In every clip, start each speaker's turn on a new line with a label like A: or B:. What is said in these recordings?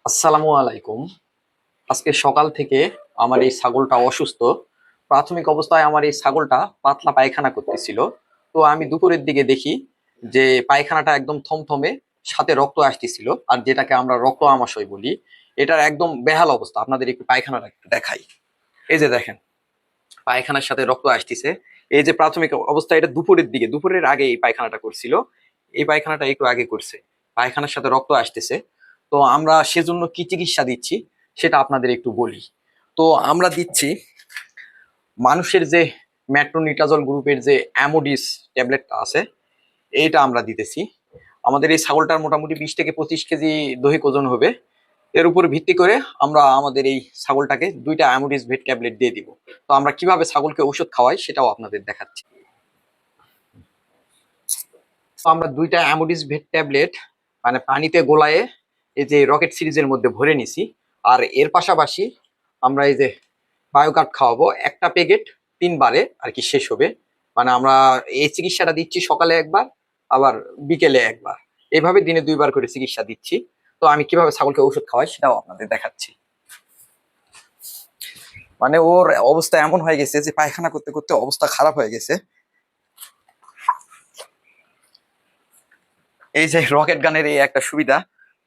A: আসসালামু আলাইকুম। আজকে সকাল থেকে আমার এই ছাগলটা অসুস্থ। প্রাথমিক অবস্থায় আমার এই ছাগলটা পাতলা পায়খানা করতেছিল। তো আমি দুপুরের দিকে দেখি যে পায়খানাটা একদম থমথমে, সাথে রক্ত আসতেছিল, আর যেটাকে আমরা রক্ত আমাশয় বলি। এটার একদম বেহাল অবস্থা। আপনাদের একটু পায়খানাটা একটু দেখাই। এই যে দেখেন, পায়খানার সাথে রক্ত আসতেছে। এই যে প্রাথমিক অবস্থা, এটা দুপুরের দিকে, দুপুরের আগে এই পায়খানাটা করছিল। এই পায়খানাটা একটু আগে করছে, পায়খানার সাথে রক্ত আসতেছে। তো আমরা সেজন্য কি চিকিৎসা দিচ্ছি সেটা আপনাদের একটু বলি। তো আমরা দিচ্ছি মানুষের যে মেট্রোনিটাজল গ্রুপের যে অ্যামোডিস ট্যাবলেটটা আছে, এইটা আমরা দিতেছি। আমাদের এই ছাগলটার মোটামুটি 20 থেকে 25 কেজি দৈহিক ওজন হবে। এর উপর ভিত্তি করে আমরা আমাদের এই ছাগলটাকে 2টা অ্যামোডিস ভেট ট্যাবলেট দিয়ে দিব। তো আমরা কিভাবে ছাগলকে ওষুধ খাওয়াই সেটাও আপনাদের দেখাচ্ছি। তো আমরা 2টা অ্যামোডিস ভেট ট্যাবলেট মানে পানিতে গোলায়ে এই যে রকেট সিরিজের মধ্যে ভরে নিছি। আর এর পাশাপাশি আমরা এই যে বায়োকার্ড খাওয়াবো, একটা প্যাকেট 3 বারে আর কি শেষ হবে। মানে আমরা এই চিকিৎসাটা দিচ্ছি সকালে একবার, আবার বিকেলে একবার, এইভাবে দিনে 2বার করে চিকিৎসা দিচ্ছি। তো আমি কিভাবে ছাগলকে ওষুধ খাওয়াই সেটাও আপনাদের দেখাচ্ছি। মানে ওর অবস্থা এমন হয়ে গেছে যে পায়খানা করতে করতে অবস্থা খারাপ হয়ে গেছে। এই যে রকেট গানের এই একটা সুবিধা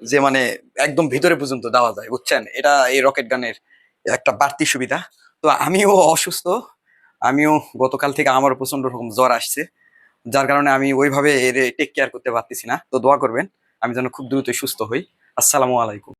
A: যে মানে একদম ভিতরে পর্যন্ত দেওয়া যায়, বুঝছেন? এটা এই রকেট গানের একটা বাড়তি সুবিধা। তো আমিও অসুস্থ, আমিও গতকাল থেকে আমার প্রচন্ড রকম জ্বর আসছে, যার কারণে আমি ওইভাবে এর টেক কেয়ার করতে পারতেছি না। তো দোয়া করবেন আমি যেন খুব দ্রুত সুস্থ হই। আসসালামু আলাইকুম।